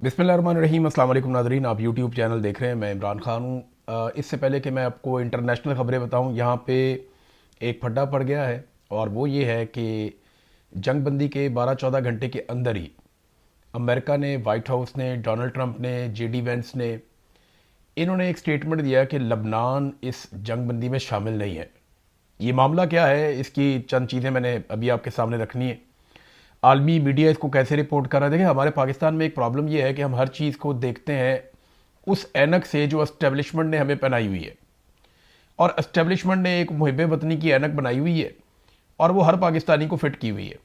बिस्मिल्लाहिर्रहमानिर्रहीम। अस्सलाम वालेकुम नाज़रीन, आप यूट्यूब चैनल देख रहे हैं। मैं इमरान खान हूँ। इससे पहले कि मैं आपको इंटरनेशनल ख़बरें बताऊँ, यहाँ पे एक फड्डा पड़ गया है और वो ये है कि जंगबंदी के 12-14 घंटे के अंदर ही अमेरिका ने, वाइट हाउस ने, डोनाल्ड ट्रंप ने, जेडी वेंस ने, इन्होंने एक स्टेटमेंट दिया कि लबनान इस जंगबंदी में शामिल नहीं है। ये मामला क्या है, इसकी चंद चीज़ें मैंने अभी आपके सामने रखनी है। आलमी मीडिया इसको कैसे रिपोर्ट कर रहा है। देखिए, हमारे पाकिस्तान में एक प्रॉब्लम ये है कि हम हर चीज़ को देखते हैं उस ऐनक से जो एस्टेब्लिशमेंट ने हमें पहनाई हुई है, और एस्टेब्लिशमेंट ने एक मुहिब वतनी की ऐनक बनाई हुई है और वो हर पाकिस्तानी को फिट की हुई है।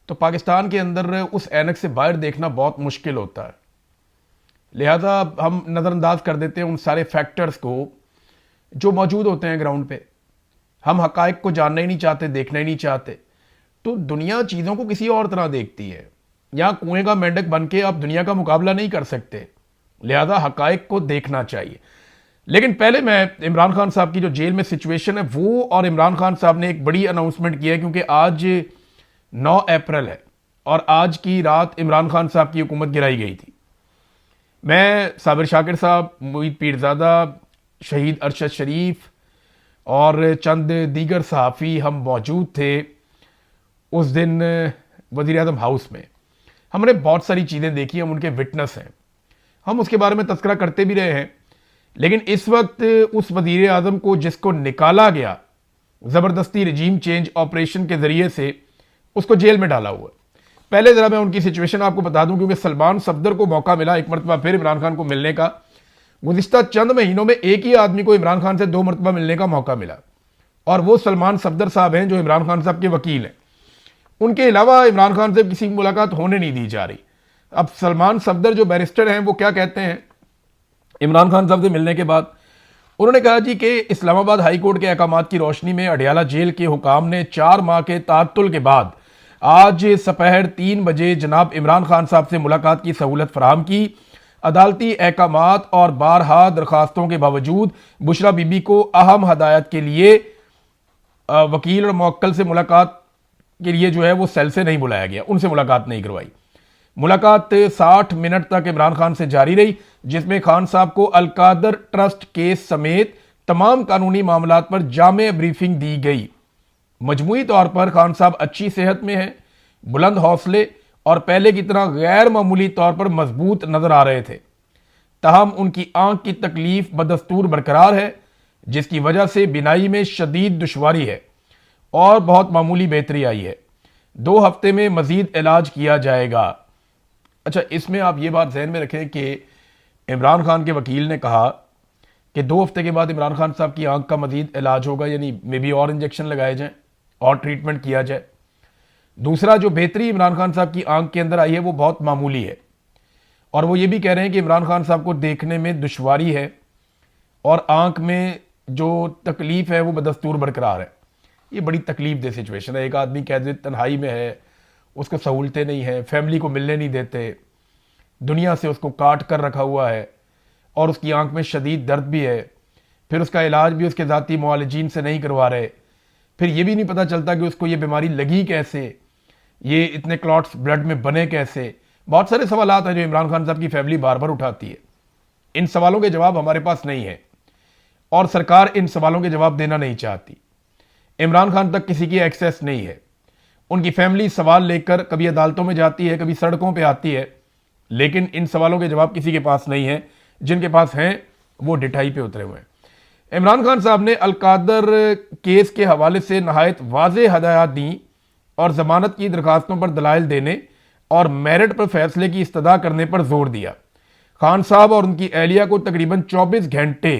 तो पाकिस्तान के अंदर उस ऐनक से बाहर देखना बहुत मुश्किल होता है, लिहाजा हम नज़रअंदाज कर देते हैं उन सारे फैक्टर्स को जो मौजूद होते हैं ग्राउंड पे। हम हकायक को जानना ही नहीं चाहते, देखना ही नहीं चाहते। तो दुनिया चीज़ों को किसी और तरह देखती है। यहाँ कुएं का मेंढक बन के आप दुनिया का मुकाबला नहीं कर सकते, लिहाजा हकायक को देखना चाहिए। लेकिन पहले मैं इमरान खान साहब की जो जेल में सिचुएशन है वो, और इमरान खान साहब ने एक बड़ी अनाउंसमेंट की है, क्योंकि आज 9 अप्रैल है और आज की रात इमरान खान साहब की हुकूमत गिराई गई थी। मैं, साबिर शाकिर साहब, मोईद पीरजादा, शहीद अरशद शरीफ और चंद दीगर सहाफ़ी हम मौजूद थे उस दिन वज़ीर आज़म हाउस में। हमने बहुत सारी चीज़ें देखी, हम उनके विटनेस हैं, हम उसके बारे में तज़किरा करते भी रहे हैं। लेकिन इस वक्त उस वज़ीर आज़म को जिसको निकाला गया ज़बरदस्ती रजीम चेंज ऑपरेशन के ज़रिए से, उसको जेल में डाला हुआ है। पहले ज़रा मैं उनकी सिचुएशन आपको बता दूं, क्योंकि सलमान सफदर को मौका मिला एक मरतबा फिर इमरान खान को मिलने का। गुज़िश्ता चंद महीनों में एक ही आदमी को इमरान खान से 2 मरतबा मिलने का मौका मिला, और वो सलमान सफदर साहब हैं जो इमरान खान साहब के वकील हैं। उनके अलावा इमरान खान से किसी की मुलाकात होने नहीं दी जा रही। अब सलमान सफदर जो बैरिस्टर हैं वो क्या कहते हैं इमरान खान साहब से मिलने के बाद? उन्होंने कहा जी कि इस्लामाबाद हाई कोर्ट के अहकामात की रोशनी में अडियाला जेल के हुकाम ने 4 माह के तातुल के बाद आज सपहर 3 बजे जनाब इमरान खान साहब से मुलाकात की सहूलत फराहम की। अदालती अहकामात और बारहा दरखास्तों के बावजूद बुशरा बीबी को अहम हदायत के लिए वकील और मुवक्किल से मुलाकात के लिए जो है वो सेल से नहीं बुलाया गया, उनसे मुलाकात नहीं करवाई। मुलाकात 60 मिनट तक इमरान खान से जारी रही, जिसमें खान साहब को अलकादर ट्रस्ट केस समेत तमाम कानूनी मामलात पर जामे ब्रीफिंग दी गई। मजमूई तौर पर खान साहब अच्छी सेहत में हैं, बुलंद हौसले और पहले की तरह गैर मामूली तौर पर मजबूत नजर आ रहे थे। ताहम उनकी आंख की तकलीफ बदस्तूर बरकरार है, जिसकी वजह से बिनाई में शदीद दुश्वारी है और बहुत मामूली बेहतरी आई है। 2 हफ्ते में मजीद इलाज किया जाएगा। अच्छा, इसमें आप ये बात जहन में रखें कि इमरान खान के वकील ने कहा कि 2 हफ्ते के बाद इमरान खान साहब की आंख का मजीद इलाज होगा, यानी मे बी और इंजेक्शन लगाए जाएं और ट्रीटमेंट किया जाए। दूसरा, जो बेहतरी इमरान खान साहब की आंख के अंदर आई है वो बहुत मामूली है, और वो ये भी कह रहे हैं कि इमरान खान साहब को देखने में दुश्वारी है और आंख में जो तकलीफ है वो बदस्तूर बरकरार है। ये बड़ी तकलीफ दे सिचुएशन है। एक आदमी कैद तन्हाई में है, उसको सहूलतें नहीं हैं, फैमिली को मिलने नहीं देते, दुनिया से उसको काट कर रखा हुआ है, और उसकी आंख में शदीद दर्द भी है। फिर उसका इलाज भी उसके ज़ाती मुआलिजीन से नहीं करवा रहे। फिर ये भी नहीं पता चलता कि उसको ये बीमारी लगी कैसे, ये इतने क्लॉट्स ब्लड में बने कैसे। बहुत सारे सवालात हैं जो इमरान खान साहब की फैमिली बार बार उठाती है। इन सवालों के जवाब हमारे पास नहीं है और सरकार इन सवालों के जवाब देना नहीं चाहती। इमरान खान तक किसी की एक्सेस नहीं है। उनकी फैमिली सवाल लेकर कभी अदालतों में जाती है, कभी सड़कों पे आती है, लेकिन इन सवालों के जवाब किसी के पास नहीं है। जिनके पास हैं वो डिठाई पे उतरे हुए हैं। इमरान खान साहब ने अलकादर केस के हवाले से नहायत वाज़े हदायत दी और जमानत की दरखास्तों पर दलाइल देने और मेरिट पर फैसले की इस्तदा करने पर जोर दिया। खान साहब और उनकी एहलिया को तकरीबन 24 घंटे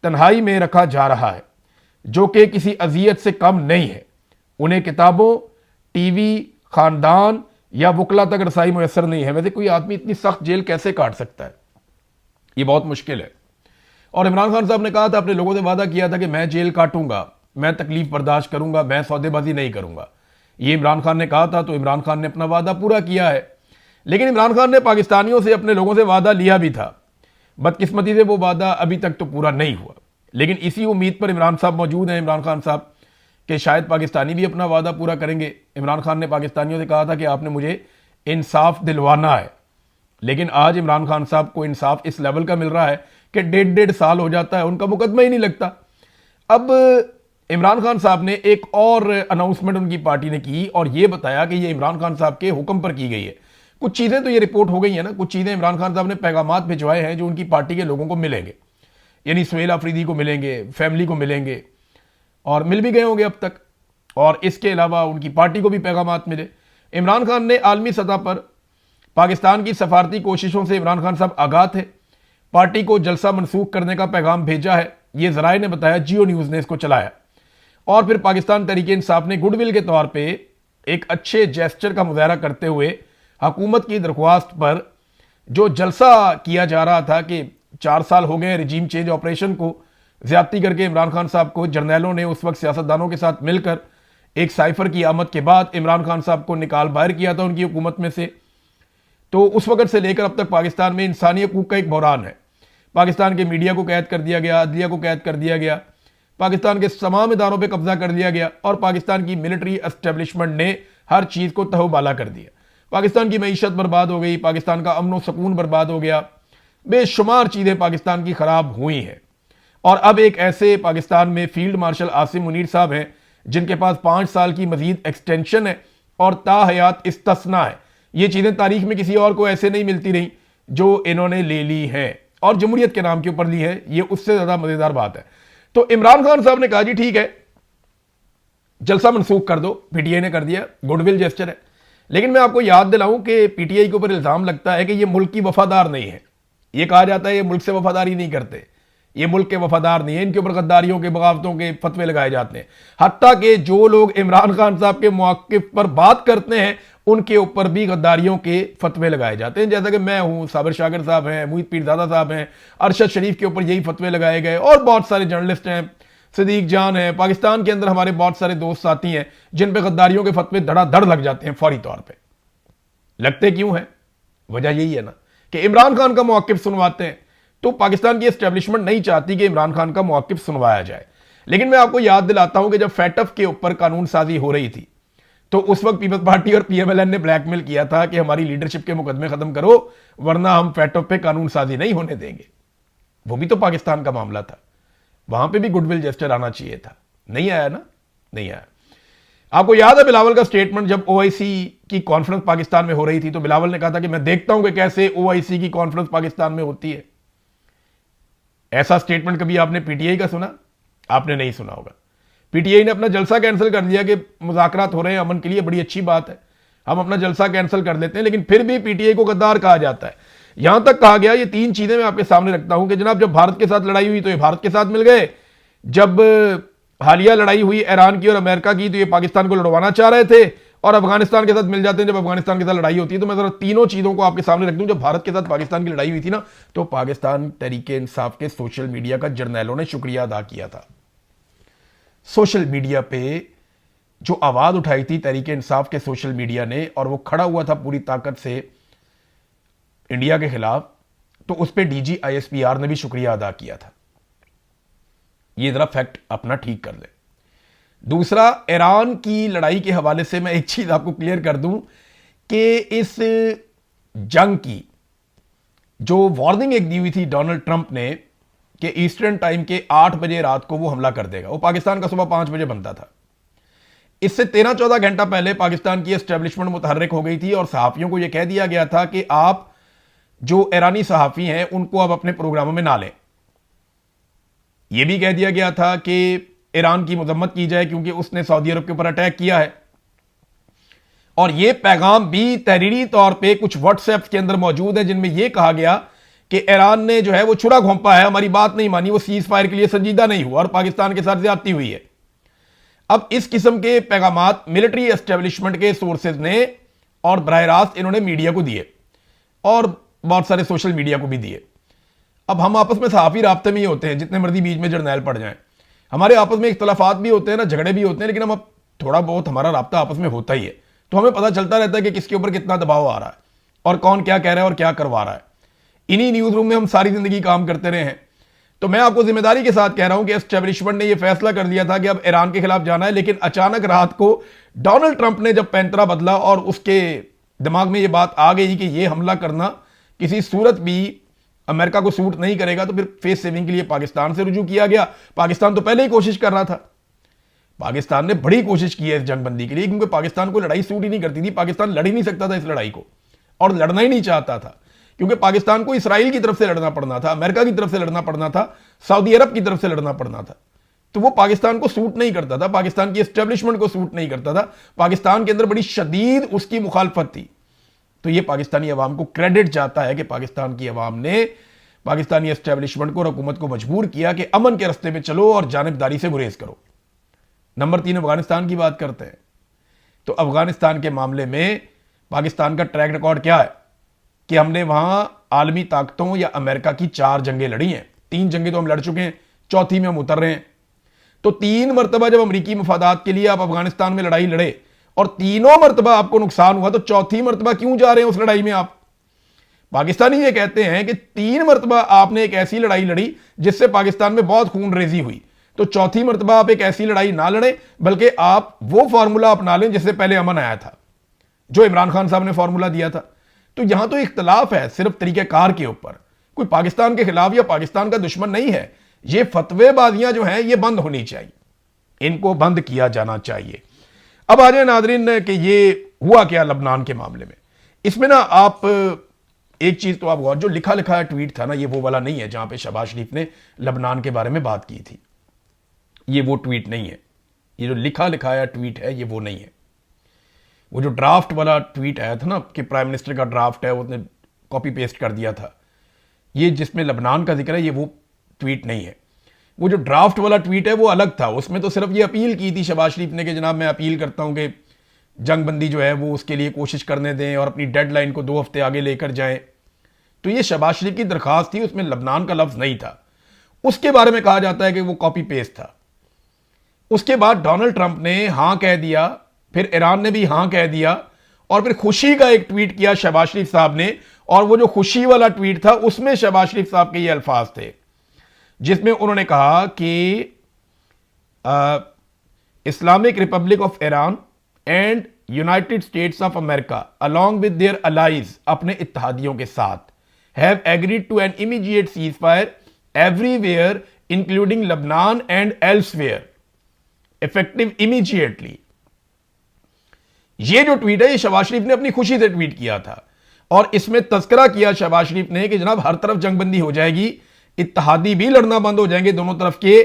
तन्हाई में रखा जा रहा है, जो कि किसी अजियत से कम नहीं है। उन्हें किताबों, टीवी, खानदान या वकला तक रसाई मुयसर नहीं है। वैसे कोई आदमी इतनी सख्त जेल कैसे काट सकता है, ये बहुत मुश्किल है। और इमरान खान साहब ने कहा था, अपने लोगों से वादा किया था कि मैं जेल काटूंगा, मैं तकलीफ बर्दाश्त करूंगा, मैं सौदेबाजी नहीं करूंगा। ये इमरान खान ने कहा था, तो इमरान खान ने अपना वादा पूरा किया है। लेकिन इमरान खान ने पाकिस्तानियों से, अपने लोगों से वादा लिया भी था। बदकिस्मती से वो वादा अभी तक तो पूरा नहीं हुआ। लेकिन इसी उम्मीद पर इमरान साहब मौजूद हैं, इमरान खान साहब, कि शायद पाकिस्तानी भी अपना वादा पूरा करेंगे। इमरान खान ने पाकिस्तानियों से कहा था कि आपने मुझे इंसाफ दिलवाना है, लेकिन आज इमरान खान साहब को इंसाफ इस लेवल का मिल रहा है कि 1.5 साल हो जाता है, उनका मुकदमा ही नहीं लगता। अब इमरान खान साहब ने एक और अनाउंसमेंट उनकी पार्टी ने की और यह बताया कि यह इमरान खान साहब के हुक्म पर की गई है। कुछ चीज़ें तो ये रिपोर्ट हो गई है ना, कुछ चीज़ें इमरान खान साहब ने पैगामात भिजवाए हैं जो उनकी पार्टी के लोगों को मिलेंगे, यानी सुहेल अफरीदी को मिलेंगे, फैमिली को मिलेंगे, और मिल भी गए होंगे अब तक। और इसके अलावा उनकी पार्टी को भी पैगामात मिले। इमरान खान ने आलमी सतह पर पाकिस्तान की सफारती कोशिशों से इमरान खान साहब आगाह थे, पार्टी को जलसा मनसूख करने का पैगाम भेजा है, ये जराए ने बताया, जियो न्यूज़ ने इसको चलाया। और फिर पाकिस्तान तहरीक इंसाफ ने गुडविल के तौर पे एक अच्छे जेस्चर का मुजाहरा करते हुए हुकूमत की दरख्वास्त पर जो जलसा किया जा रहा था कि 4 साल हो गए रिजीम चेंज ऑपरेशन को, ज्यादती करके इमरान खान साहब को जर्नैलों ने उस वक्त सियासतदानों के साथ मिलकर एक साइफर की आमद के बाद इमरान खान साहब को निकाल बाहर किया था उनकी हुकूमत में से। तो उस वक्त से लेकर अब तक पाकिस्तान में इंसानी हकूक का एक बहरान है। पाकिस्तान के मीडिया को कैद कर दिया गया, अदलिया को कैद कर दिया गया, पाकिस्तान के तमाम इदारों पर कब्जा कर लिया गया और पाकिस्तान की मिलिट्री एस्टेब्लिशमेंट ने हर चीज़ को तहबाला कर दिया। पाकिस्तान की मईशत बर्बाद हो गई, पाकिस्तान का अमन व सुकून बर्बाद हो गया, बेशुमार चीज़ें पाकिस्तान की खराब हुई हैं। और अब एक ऐसे पाकिस्तान में फील्ड मार्शल आसिम मुनीर साहब हैं जिनके पास 5 साल की मजीद एक्सटेंशन है और ताहयात इस्तिस्ना है। ये चीज़ें तारीख में किसी और को ऐसे नहीं मिलती रही जो इन्होंने ले ली हैं और जमहूरियत के नाम के ऊपर ली है। ये उससे ज़्यादा मज़ेदार बात है। तो इमरान खान साहब ने कहा जी ठीक है, जलसा मनसूख कर दो, पीटीआई ने कर दिया, गुडविल जेस्चर है। लेकिन मैं आपको याद दिलाऊं कि पीटीआई के ऊपर इल्ज़ाम लगता है कि ये मुल्क की वफादार नहीं है। ये कहा जाता है ये मुल्क से वफादारी नहीं करते, ये मुल्क के वफादार नहीं है, इनके ऊपर गद्दारियों के, बगावतों के फतवे लगाए जाते हैं। हत्ता कि जो लोग इमरान खान साहब के मौक़िफ़ पर बात करते हैं उनके ऊपर भी गद्दारियों के फतवे लगाए जाते हैं। जैसा कि मैं हूं, साबिर शाकिर साहब हैं, मुईद पीरज़ादा साहब हैं, अरशद शरीफ के ऊपर यही फतवे लगाए गए और बहुत सारे जर्नलिस्ट हैं, सदीक जान है, पाकिस्तान के अंदर हमारे बहुत सारे दोस्त साथी हैं जिन पे गद्दारियों के फतवे धड़ाधड़ लग जाते हैं फौरी तौर पे। लगते क्यों हैं? वजह यही है ना कि इमरान खान का मौक़िफ़ सुनवाते हैं, तो पाकिस्तान की एस्टेब्लिशमेंट नहीं चाहती कि इमरान खान का मौक़िफ़ सुनवाया जाए। लेकिन मैं आपको याद दिलाता हूं कि जब फैटफ के ऊपर कानून साजी हो रही थी तो उस वक्त पीपल्स पार्टी और पीएमएलएन ने ब्लैकमेल किया था कि हमारी लीडरशिप के मुकदमे खत्म करो वरना हम फैटफ पे कानून साजी नहीं होने देंगे। वो भी तो पाकिस्तान का मामला था, वहां पे भी गुडविल जेस्चर आना चाहिए था, नहीं आया ना, नहीं आया। आपको याद है बिलावल का स्टेटमेंट जब ओआईसी की कॉन्फ्रेंस पाकिस्तान में हो रही थी तो बिलावल ने कहा था कि मैं देखता हूं कि कैसे ओआईसी की कॉन्फ्रेंस पाकिस्तान में होती है। ऐसा स्टेटमेंट कभी आपने पीटीआई का सुना? आपने नहीं सुना होगा। पीटीआई ने अपना जलसा कैंसिल कर दिया कि मुज़ाकरात हो रहे हैं अमन के लिए, बड़ी अच्छी बात है, हम अपना जलसा कैंसिल कर देते हैं, लेकिन फिर भी पीटीआई को गद्दार कहा जाता है। यहां तक कहा गया, ये 3 चीजें मैं आपके सामने रखता हूं कि जनाब जब भारत के साथ लड़ाई हुई तो ये भारत के साथ मिल गए, जब हालिया लड़ाई हुई ईरान की और अमेरिका की तो ये पाकिस्तान को लड़वाना चाह रहे थे, और अफगानिस्तान के साथ मिल जाते हैं जब अफगानिस्तान के साथ लड़ाई होती है। तो मैं जरा तीनों चीजों को आपके सामने रख दूं। जब भारत के साथ पाकिस्तान की लड़ाई हुई थी ना तो पाकिस्तान तहरीक इंसाफ के सोशल मीडिया का जर्नैलों ने शुक्रिया अदा किया था। सोशल मीडिया पे जो आवाज उठाई थी तहरीक इंसाफ के सोशल मीडिया ने, और वो खड़ा हुआ था पूरी ताकत से इंडिया के खिलाफ, तो उस पर डीजी आईएसपीआर ने भी शुक्रिया अदा किया था। ये जरा फैक्ट अपना ठीक कर ले। दूसरा, ईरान की लड़ाई के हवाले से मैं एक चीज आपको क्लियर कर दूं कि इस जंग की जो वार्निंग एक दी हुई थी डोनाल्ड ट्रंप ने कि ईस्टर्न टाइम के 8 बजे रात को वो हमला कर देगा, वो पाकिस्तान का सुबह 5 बजे बनता था। इससे 13-14 घंटा पहले पाकिस्तान की एस्टेब्लिशमेंट मुतहर्रिक हो गई थी और सहाफियों को यह कह दिया गया था कि आप जो ईरानी सहाफी हैं उनको अब अपने प्रोग्रामों में ना लें। यह भी कह दिया गया था कि ईरान की मजम्मत की जाए क्योंकि उसने सऊदी अरब के ऊपर अटैक किया है। और यह पैगाम भी तहरीरी तौर पे कुछ व्हाट्सएप के अंदर मौजूद है जिनमें यह कहा गया कि ईरान ने जो है वो छुरा घोंपा है, हमारी बात नहीं मानी, वो सीज फायर के लिए संजीदा नहीं हुआ और पाकिस्तान के साथ ज्यादती हुई है। अब इस किस्म के पैगामात मिलिट्री एस्टेब्लिशमेंट के सोर्सेज ने और बराह रास्त इन्होंने मीडिया को दिए और बहुत सारे सोशल मीडिया को भी दिए। अब हम आपस में सहाफी राब्ते में ही होते हैं, जितने मर्जी बीच में जर्नैल पड़ जाएं, हमारे आपस में इख्तलाफात भी होते हैं ना, झगड़े भी होते हैं, लेकिन हम अब थोड़ा बहुत हमारा राब्ता आपस में होता ही है, तो हमें पता चलता रहता है कि किसके ऊपर कितना दबाव आ रहा है और कौन क्या कह रहा है और क्या करवा रहा है। इन्हीं न्यूज रूम में हम सारी जिंदगी काम करते रहे हैं। तो मैं आपको जिम्मेदारी के साथ कह रहा हूं कि एस्टेब्लिशमेंट ने यह फैसला कर दिया था कि अब ईरान के खिलाफ जाना है, लेकिन अचानक रात को डोनाल्ड ट्रंप ने जब पैंतरा बदला और उसके दिमाग में यह बात आ गई कि यह हमला करना किसी सूरत भी अमेरिका को सूट नहीं करेगा तो फिर फेस सेविंग के लिए पाकिस्तान से रुजू किया गया। पाकिस्तान तो पहले ही कोशिश कर रहा था, पाकिस्तान ने बड़ी कोशिश की है इस जंगबंदी के लिए, क्योंकि पाकिस्तान को लड़ाई सूट ही नहीं करती थी। पाकिस्तान लड़ ही नहीं सकता था इस लड़ाई को, और लड़ना ही नहीं चाहता था, क्योंकि पाकिस्तान को इसराइल की तरफ से लड़ना पड़ना था, अमेरिका की तरफ से लड़ना पड़ना था, सऊदी अरब की तरफ से लड़ना पड़ना था। तो वो पाकिस्तान को सूट नहीं करता था, पाकिस्तान की एस्टेब्लिशमेंट को सूट नहीं करता था। पाकिस्तान के अंदर बड़ी शदीद उसकी मुखालफत थी। तो ये पाकिस्तानी अवाम को क्रेडिट जाता है कि पाकिस्तान की अवाम ने पाकिस्तानी एस्टेब्लिशमेंट को और हुकूमत को मजबूर किया कि अमन के रास्ते में चलो और जानिबदारी से गुरेज करो। नंबर 3, अफगानिस्तान की बात करते हैं। तो अफगानिस्तान के मामले में पाकिस्तान का ट्रैक रिकॉर्ड क्या है कि हमने वहां आलमी ताकतों या अमेरिका की 4 जंगें लड़ी हैं। 3 जंगें तो हम लड़ चुके हैं, चौथी में हम उतर रहे हैं। तो 3 मरतबा जब अमरीकी मफादात के लिए आप अफगानिस्तान में लड़ाई लड़े और तीनों मरतबा आपको नुकसान हुआ, तो चौथी मरतबा क्यों जा रहे हैं उस लड़ाई में आप? पाकिस्तानी ये कहते हैं कि 3 मरतबा आपने एक ऐसी लड़ाई लड़ी जिससे पाकिस्तान में बहुत खून रेजी हुई, तो चौथी मरतबा आप एक ऐसी लड़ाई ना लड़े, बल्कि आप वो फार्मूला अपना लें जिससे पहले अमन आया था, जो इमरान खान साहब ने फार्मूला दिया था। तो यहां तो इख्तलाफ है सिर्फ तरीकेकार के ऊपर, कोई पाकिस्तान के खिलाफ या पाकिस्तान का दुश्मन नहीं है। ये फतवेबाजियां जो हैं ये बंद होनी चाहिए, इनको बंद किया जाना चाहिए। अब आ जाए नादरीन कि ये हुआ क्या लबनान के मामले में। इसमें ना आप एक चीज तो आप गौर, जो लिखा लिखा ट्वीट था ना, ये वो वाला नहीं है जहां पे शहबाज शरीफ ने लबनान के बारे में बात की थी। ये वो ट्वीट नहीं है, ये जो लिखा लिखाया ट्वीट है ये वो नहीं है। वो जो ड्राफ्ट वाला ट्वीट आया था ना कि प्राइम मिनिस्टर का ड्राफ्ट है, उसने कॉपी पेस्ट कर दिया था, ये जिसमें लबनान का जिक्र है ये वो ट्वीट नहीं है। वो जो ड्राफ्ट वाला ट्वीट है वो अलग था, उसमें तो सिर्फ ये अपील की थी शहबाज शरीफ ने कि जनाब मैं अपील करता हूं कि जंगबंदी जो है वो उसके लिए कोशिश करने दें और अपनी डेडलाइन को 2 हफ्ते आगे लेकर जाएं। तो ये शहबाज शरीफ की दरखास्त थी, उसमें लबनान का लफ्ज नहीं था। उसके बारे में कहा जाता है कि वो कॉपी पेस्ट था। उसके बाद डोनाल्ड ट्रंप ने हां कह दिया, फिर ईरान ने भी हां कह दिया, और फिर खुशी का एक ट्वीट किया शहबाज शरीफ साहब ने, और वो जो खुशी वाला ट्वीट था उसमें शहबाज शरीफ साहब के ये अल्फाज थे जिसमें उन्होंने कहा कि Islamic Republic of Iran and United States of America along with their allies, अपने इत्तेहादियों के साथ, have agreed to an immediate ceasefire everywhere including लबनान एंड एल्सवेयर इफेक्टिव इमीडिएटली। ये जो ट्वीट है ये शहबाज शरीफ ने अपनी खुशी से ट्वीट किया था, और इसमें तस्करा किया शहबाज शरीफ ने कि जनाब हर तरफ जंगबंदी हो जाएगी, इत्तेहादी भी लड़ना बंद हो जाएंगे दोनों तरफ के,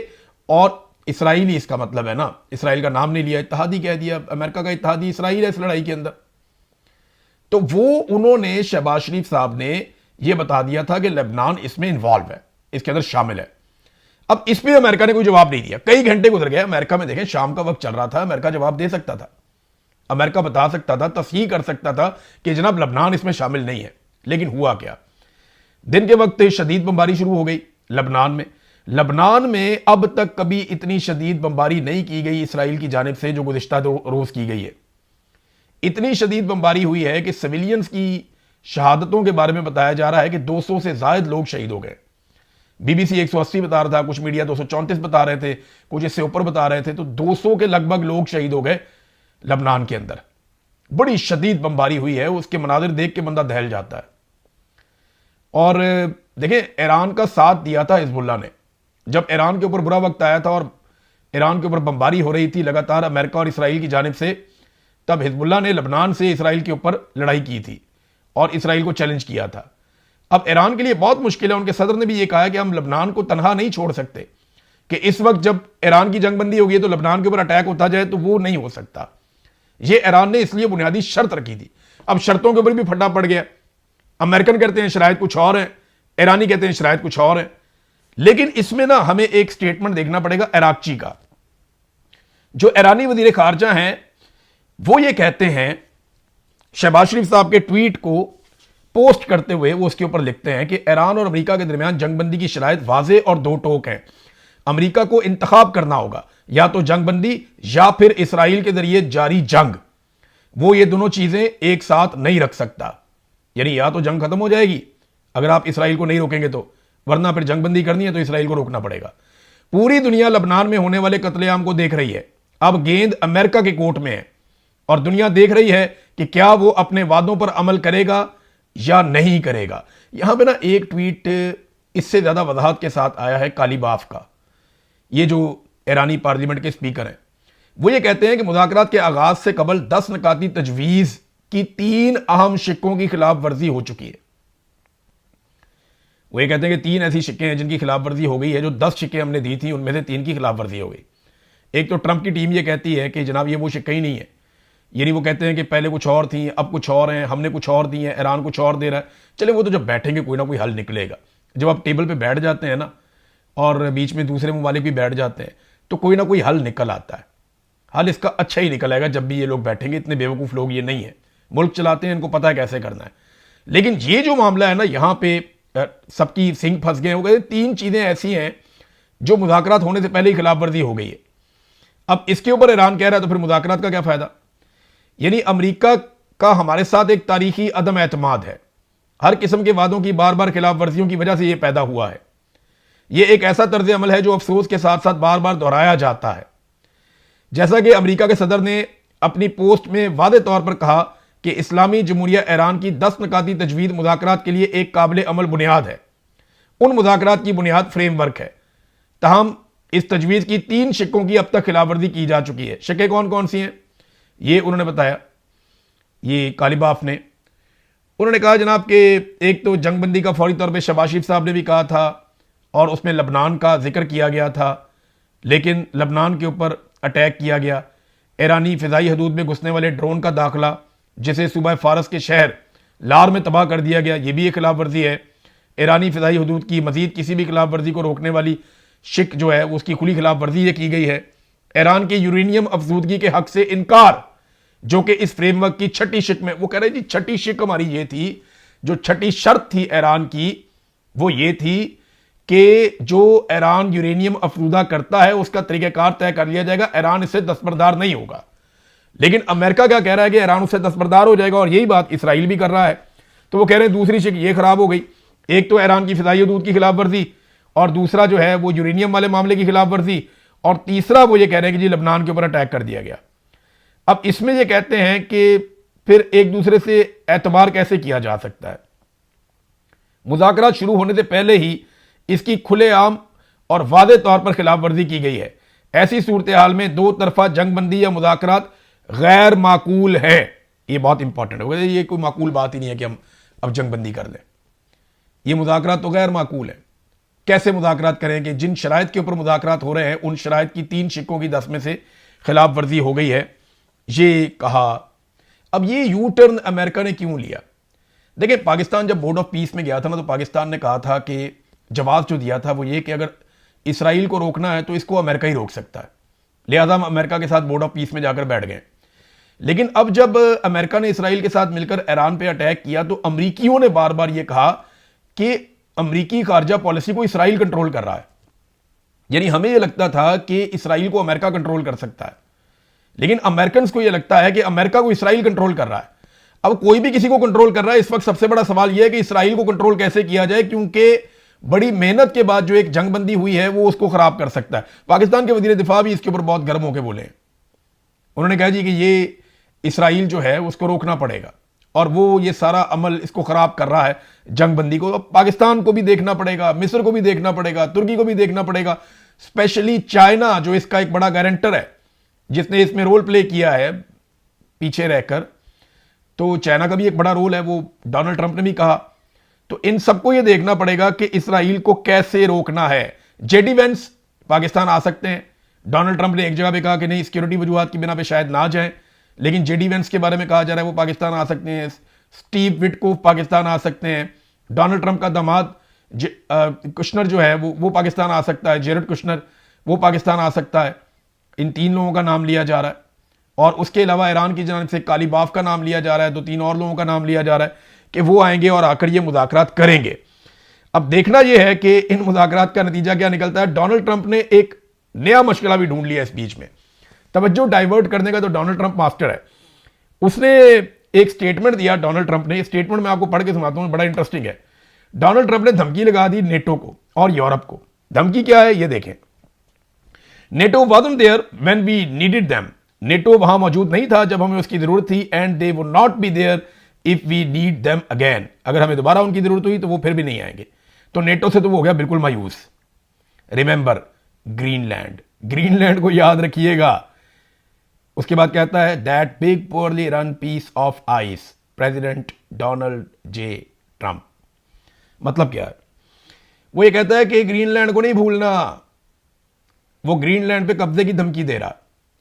और इसराइली इसका मतलब है ना, इसराइल का नाम नहीं लिया, इत्तेहादी कह दिया। अमेरिका का इत्तेहादी इसराइल है इस लड़ाई के अंदर। तो वो उन्होंने शहबाज शरीफ साहब ने यह बता दिया था कि लेबनान इसमें इन्वॉल्व है, इसके अंदर शामिल है। अब इस पर अमेरिका ने कोई जवाब नहीं दिया, कई घंटे गुजर गए। अमेरिका में देखें शाम का वक्त चल रहा था, अमेरिका जवाब दे सकता था, अमेरिका बता सकता था, तस्हीह कर सकता था कि जनाब लबनान इसमें शामिल नहीं है। लेकिन हुआ क्या, दिन के वक्त शदीद बमबारी शुरू हो गई लबनान में। लबनान में अब तक कभी इतनी शदीद बमबारी नहीं की गई इसराइल की जानिब से जो गुज़िश्ता रोज की गई है। इतनी शदीद बमबारी हुई है कि सिविलियंस की शहादतों के बारे में बताया जा रहा है कि 200 से ज्यादा लोग शहीद हो गए। बीबीसी 180 बता रहा था, कुछ मीडिया 234 बता रहे थे, कुछ इससे ऊपर बता रहे थे। तो 200 के लगभग लोग शहीद हो गए लबनान के अंदर। बड़ी शदीद बमबारी हुई है, उसके मनाजिर देख के बंदा दहल जाता है। और देखें ईरान का साथ दिया था हिजबुल्लाह ने, जब ईरान के ऊपर बुरा वक्त आया था और ईरान के ऊपर बमबारी हो रही थी लगातार अमेरिका और इसराइल की जानिब से, तब हिजबुल्लाह ने लबनान से इसराइल के ऊपर लड़ाई की थी और इसराइल को चैलेंज किया था। अब ईरान के लिए बहुत मुश्किल है, उनके सदर ने भी यह कहा कि हम लबनान को तनहा नहीं छोड़ सकते, कि इस वक्त जब ईरान की जंगबंदी होगी तो लबनान के ऊपर अटैक होता जाए तो वो नहीं हो सकता। ये ईरान ने इसलिए बुनियादी शर्त रखी थी। अब शर्तों के ऊपर भी फटा पड़ गया, अमेरिकन कहते हैं शरायत कुछ और है, ईरानी कहते हैं शरायत कुछ और है। लेकिन इसमें ना हमें एक स्टेटमेंट देखना पड़ेगा इराक़ची का। जो ईरानी वजीर खारजा हैं वो ये कहते हैं, शहबाज शरीफ साहब के ट्वीट को पोस्ट करते हुए वो उसके ऊपर लिखते हैं कि ईरान और अमेरिका के दरमियान जंगबंदी की शरायत वाज़े और दो टोक है। अमेरिका को इंतखाब करना होगा, या तो जंगबंदी या फिर इसराइल के जरिए जारी जंग। वो ये दोनों चीजें एक साथ नहीं रख सकता, यानी या तो जंग खत्म हो जाएगी अगर आप इसराइल को नहीं रोकेंगे तो, वरना फिर जंगबंदी करनी है तो इसराइल को रोकना पड़ेगा। पूरी दुनिया लबनान में होने वाले कत्लेआम को देख रही है। अब गेंद अमेरिका के कोर्ट में है और दुनिया देख रही है कि क्या वो अपने वादों पर अमल करेगा या नहीं करेगा। यहां पे ना एक ट्वीट इससे ज्यादा वजाहत के साथ आया है कालीबाफ का। ये जो ईरानी पार्लियामेंट के स्पीकर हैं वो ये कहते हैं कि मुज़ाकरात के आगाज से कबल 10 नकाती तजवीज़ की 3 अहम शिक्कों की खिलाफ वर्जी हो चुकी है। वो ये कहते हैं कि 3 ऐसी शिक्कें हैं जिनकी खिलाफ वर्जी हो गई है। जो 10 शिक्कें हमने दी थी उनमें से 3 की खिलाफ वर्जी हो गई। एक तो ट्रंप की टीम ये कहती है कि जनाब ये वो शिक्के ही नहीं है, यानी वो कहते हैं कि पहले कुछ और थी, अब कुछ और हैं, हमने कुछ और दी हैं, ईरान कुछ और दे रहा है। चले वो तो जब बैठेंगे कोई ना कोई हल निकलेगा। जब आप टेबल पे बैठ जाते हैं ना और बीच में दूसरे ममालिक भी बैठ जाते हैं तो कोई ना कोई हल निकल आता है। हल इसका अच्छा ही निकल आएगा जब भी ये लोग बैठेंगे। इतने बेवकूफ़ लोग ये नहीं है, मुल्क चलाते हैं, इनको पता है कैसे करना है। लेकिन ये जो मामला है ना, यहाँ पे सबकी सिंह फंस गए। हो गए 3 चीज़ें ऐसी हैं जो मुज़ाकरात होने से पहले ही खिलाफ वर्जी हो गई है। अब इसके ऊपर ईरान कह रहा है तो फिर मुज़ाकरात का क्या फ़ायदा। यानी अमेरिका का हमारे साथ एक तारीखी अदम एतमाद है। हर किस्म के वादों की बार बार खिलाफ वर्जियों की वजह से यह पैदा हुआ है। यह एक ऐसा तर्ज अमल है जो अफसोस के साथ साथ बार बार दोहराया जाता है। जैसा कि अमेरिका के सदर ने अपनी पोस्ट में वादे तौर पर कहा कि इस्लामी जमहूरिया ईरान की 10 नकाती तजवीज़ मुज़ाकरात के लिए एक काबिल अमल बुनियाद है। उन मुज़ाकरात की बुनियाद फ्रेमवर्क है। तहम इस तजवीज़ की 3 शिक्कों की अब तक खिलाफवर्जी की जा चुकी है। शिक्के कौन कौन सी हैं ये उन्होंने बताया, ये कालीबाफ ने। उन्होंने कहा जनाब कि एक तो जंगबंदी का फौरी तौर पर शहबाज शरीफ साहब ने भी कहा था और उसमें लबनान का जिक्र किया गया था, लेकिन लबनान के ऊपर अटैक किया गया। ईरानी फ़िज़ाई हदूद में घुसने वाले ड्रोन का दाखिला जिसे सूबा फारस के शहर लार में तबाह कर दिया गया, ये भी एक खिलाफ वर्जी है। ईरानी फ़िज़ाई हदूद की मजीद किसी भी खिलाफ वर्जी को रोकने वाली शिक जो है उसकी खुली खिलाफ वर्जी ये की गई है। ईरान के यूरेनियम अफजूदगी के हक से इनकार, जो कि इस फ्रेमवर्क की 6ठी शिक में, वो कह रहे जी 6ठी शिक हमारी ये थी, जो 6ठी शर्त थी ईरान की वो ये थी कि जो ईरान यूरेनियम अफरूदा करता है उसका तरीक़ाकार तय कर लिया जाएगा, ईरान इससे दस्तबरदार नहीं होगा। लेकिन अमेरिका क्या कह रहा है कि ईरान उससे दस्तबरदार हो जाएगा, और यही बात इसराइल भी कर रहा है। तो वो कह रहे हैं दूसरी शिक ये खराब हो गई। एक तो ईरान की फ़िज़ाई हदूद की खिलाफ वर्जी, और दूसरा जो है वो यूरेनियम वाले मामले की खिलाफ वर्जी, और तीसरा वो ये कह रहे हैं कि जी लबनान के ऊपर अटैक कर दिया गया। अब इसमें ये कहते हैं कि फिर एक दूसरे से एतबार कैसे किया जा सकता है। मुज़ाकरात शुरू होने से पहले ही इसकी खुलेआम और वादे तौर पर खिलाफ वर्जी की गई है। ऐसी सूरत हाल में दो तरफा जंगबंदी या मुज़ाकरात गैर माकूल है। ये बहुत इंपॉर्टेंट है, ये कोई माकूल बात ही नहीं है कि हम अब जंगबंदी कर लें। ये मुज़ाकरात तो गैर माकूल है। कैसे मुज़ाकरात करेंगे? जिन शराइत के ऊपर मुज़ाकरात हो रहे हैं उन शराइत की 3 शिक्कों की 10 में से खिलाफ वर्जी हो गई है, ये कहा। अब ये यू टर्न अमेरिका ने क्यों लिया? देखिए, पाकिस्तान जब बोर्ड ऑफ पीस में गया था ना, तो पाकिस्तान ने कहा था कि जवाब जो दिया था वो ये कि अगर इसराइल को रोकना है तो इसको अमेरिका ही रोक सकता है, लिहाजा हम अमेरिका के साथ बोर्ड ऑफ पीस में जाकर बैठ गए। लेकिन अब जब अमेरिका ने इसराइल के साथ मिलकर ईरान पे अटैक किया तो अमरीकियों ने बार बार ये कहा कि अमरीकी खारजा पॉलिसी को इसराइल कंट्रोल कर रहा है। यानी हमें यह लगता था कि इसराइल को अमेरिका कंट्रोल कर सकता है, लेकिन अमेरिकन को यह लगता है कि अमेरिका को इसराइल कंट्रोल कर रहा है। अब कोई भी किसी को कंट्रोल कर रहा है, इस वक्त सबसे बड़ा सवाल यह है कि इसराइल को कंट्रोल कैसे किया जाए, क्योंकि बड़ी मेहनत के बाद जो एक जंगबंदी हुई है वो उसको खराब कर सकता है। पाकिस्तान के वजीर दिफा भी इसके ऊपर बहुत गर्म होकर बोले। उन्होंने कहा जी कि ये इसराइल जो है उसको रोकना पड़ेगा, और वो ये सारा अमल इसको खराब कर रहा है जंगबंदी को। पाकिस्तान को भी देखना पड़ेगा, मिस्र को भी देखना पड़ेगा, तुर्की को भी देखना पड़ेगा, स्पेशली चाइना जो इसका एक बड़ा गारंटर है, जिसने इसमें रोल प्ले किया है पीछे रहकर। तो चाइना का भी एक बड़ा रोल है, वो डोनाल्ड ट्रंप ने भी कहा। तो इन सबको ये देखना पड़ेगा कि इसराइल को कैसे रोकना है। जेडी वेंस पाकिस्तान आ सकते हैं। डोनाल्ड ट्रंप ने एक जगह पे कहा कि नहीं, सिक्योरिटी वजूहात की बिना पे शायद ना जाएं, लेकिन जेडी वेंस के बारे में कहा जा रहा है वो पाकिस्तान आ सकते हैं। स्टीव विटकोफ पाकिस्तान आ सकते हैं। डोनाल्ड ट्रंप का दामाद कुशनर जो है वो पाकिस्तान आ सकता है। जेरेड कुशनर वो पाकिस्तान आ सकता है। इन 3 लोगों का नाम लिया जा रहा है, और उसके अलावा ईरान की जानिब से कालीबाफ का नाम लिया जा रहा है। 2-3 और लोगों का नाम लिया जा रहा है कि वो आएंगे और आकर ये मुज़ाकरात करेंगे। अब देखना यह है कि इन मुज़ाकरात का नतीजा क्या निकलता है। डोनाल्ड ट्रंप ने एक नया मशगला भी ढूंढ लिया इस बीच में, तवज्जो डाइवर्ट करने का। तो डोनाल्ड ट्रंप मास्टर है। उसने एक स्टेटमेंट दिया, डोनाल्ड ट्रंप ने। स्टेटमेंट मैं आपको पढ़ के सुनाता हूं, बड़ा इंटरेस्टिंग है। डोनाल्ड ट्रंप ने धमकी लगा दी नेटो को और यूरोप को। धमकी क्या है ये देखें। NATO wasn't there when we needed them. NATO वहां मौजूद नहीं था जब हमें उसकी जरूरत थी, and they would not be there if we need them again, अगर हमें दोबारा उनकी ज़रूरत हुई तो वो फिर भी नहीं आएंगे। तो नेटो से तो वो हो गया बिल्कुल मायूस। रिमेंबर ग्रीनलैंड, ग्रीनलैंड को याद रखिएगा। उसके बाद कहता है that big poorly run piece of ice president Donald J Trump. मतलब क्या है? वो ये कहता है कि ग्रीनलैंड को नहीं भूलना, वो ग्रीनलैंड पे कब्जे की धमकी दे रहा।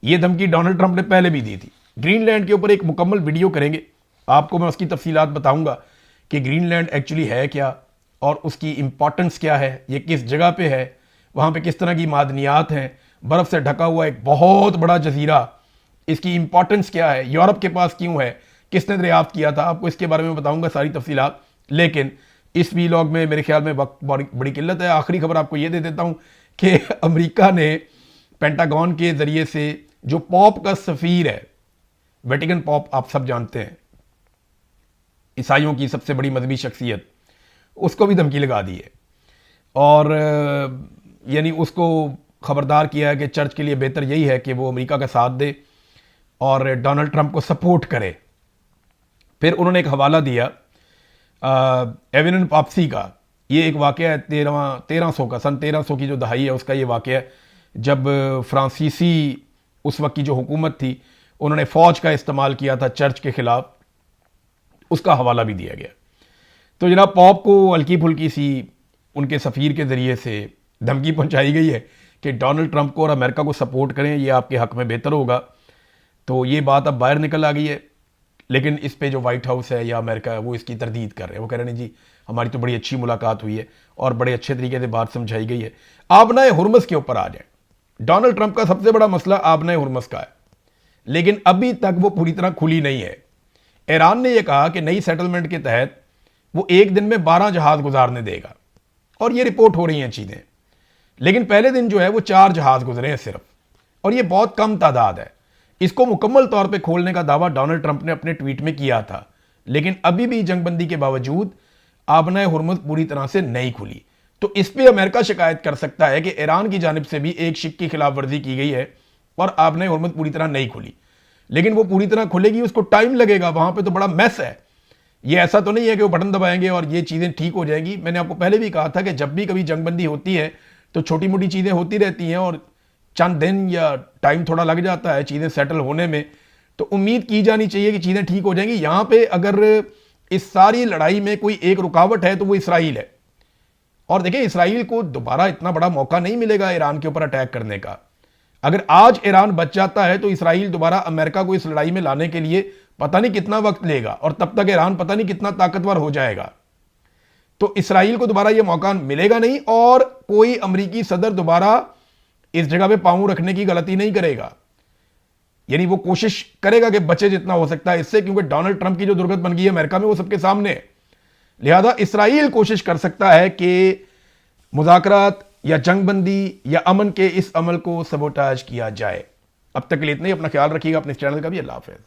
ये धमकी डोनाल्ड ट्रंप ने पहले भी दी थी। ग्रीनलैंड के ऊपर एक मुकम्मल वीडियो करेंगे, आपको मैं उसकी तफसीलात बताऊंगा कि ग्रीनलैंड एक्चुअली है क्या और उसकी इंपॉर्टेंस क्या है, ये किस जगह पे है, वहाँ पे किस तरह की मादनियात हैं, बर्फ़ से ढका हुआ एक बहुत बड़ा जजीरा, इसकी इंपॉर्टेंस क्या है, यूरोप के पास क्यों है, किसने दरियाफ्त किया था, आपको इसके बारे में बताऊंगा सारी तफसीलात। लेकिन इस वीलॉग में मेरे ख्याल में वक्त बड़ी किल्लत है। आखिरी खबर आपको ये दे देता हूँ कि अमेरिका ने पेंटागन के ज़रिए से जो पॉप का सफ़ीर है, वेटिकन पॉप आप सब जानते हैं, ईसाइयों की सबसे बड़ी मजहबी शख्सियत, उसको भी धमकी लगा दी है और यानी उसको खबरदार किया है कि चर्च के लिए बेहतर यही है कि वो अमेरिका का साथ दे और डोनाल्ड ट्रंप को सपोर्ट करे। फिर उन्होंने एक हवाला दिया एविन पापसी का। ये एक वाक़या है 1300 का, सन 1300 की जो दहाई है उसका ये वाक़या है, जब फ्रांसीसी उस वक्त की जो हुकूमत थी उन्होंने फ़ौज का इस्तेमाल किया था चर्च के ख़िलाफ़, उसका हवाला भी दिया गया। तो जनाब पॉप को हल्की फुल्की सी उनके सफ़ीर के ज़रिए से धमकी पहुंचाई गई है कि डोनाल्ड ट्रंप को और अमेरिका को सपोर्ट करें, ये आपके हक़ में बेहतर होगा। तो ये बात अब बाहर निकल आ गई है, लेकिन इस पे जो वाइट हाउस है या अमेरिका है वो इसकी तरदीद कर रहे हैं। वो कह रहे हैं नहीं जी, हमारी तो बड़ी अच्छी मुलाकात हुई है और बड़े अच्छे तरीके से बात समझाई गई है। आबनाए हुर्मस के ऊपर आ जाए, डोनाल्ड ट्रंप का सबसे बड़ा मसला आबनाए हुर्मस का है, लेकिन अभी तक वो पूरी तरह खुली नहीं है। ईरान ने यह कहा कि नई सेटलमेंट के तहत वो एक दिन में 12 जहाज गुजारने देगा और ये रिपोर्ट हो रही हैं चीज़ें, लेकिन पहले दिन जो है वो 4 जहाज गुजरे हैं सिर्फ, और ये बहुत कम तादाद है। इसको मुकम्मल तौर पे खोलने का दावा डोनाल्ड ट्रंप ने अपने ट्वीट में किया था, लेकिन अभी भी जंगबंदी के बावजूद आबनाए हुर्मुज पूरी तरह से नहीं खुली। तो इस पर अमेरिका शिकायत कर सकता है कि ईरान की जानिब से भी एक शिक की खिलाफ वर्जी की गई है और आबनाए हुर्मुज पूरी तरह नहीं खुली। लेकिन वो पूरी तरह खुलेगी, उसको टाइम लगेगा, वहां पे तो बड़ा मैस है। ये ऐसा तो नहीं है कि वो बटन दबाएंगे और ये चीज़ें ठीक हो जाएंगी। मैंने आपको पहले भी कहा था कि जब भी कभी जंगबंदी होती है तो छोटी मोटी चीज़ें होती रहती हैं और चंद दिन या टाइम थोड़ा लग जाता है चीज़ें सेटल होने में। तो उम्मीद की जानी चाहिए कि चीज़ें ठीक हो जाएंगी। यहाँ पे अगर इस सारी लड़ाई में कोई एक रुकावट है तो वो इसराइल है। और देखिए, इसराइल को दोबारा इतना बड़ा मौका नहीं मिलेगा ईरान के ऊपर अटैक करने का। अगर आज ईरान बच जाता है तो इसराइल दोबारा अमेरिका को इस लड़ाई में लाने के लिए पता नहीं कितना वक्त लेगा और तब तक ईरान पता नहीं कितना ताकतवर हो जाएगा। तो इसराइल को दोबारा यह मौका मिलेगा नहीं और कोई अमेरिकी सदर दोबारा इस जगह पे पांव रखने की गलती नहीं करेगा। यानी वो कोशिश करेगा कि बचे जितना हो सकता है इससे, क्योंकि डोनाल्ड ट्रंप की जो दुर्गत बन गई है अमेरिका में वो सबके सामने है। लिहाजा इसराइल कोशिश कर सकता है कि मुज़ाकरात या जंगबंदी या अमन के इस अमल को सबोटाज किया जाए। अब तक के लिए इतना ही। अपना ख्याल रखिएगा, अपने इस चैनल का भी। अल्लाह हाफ़िज़।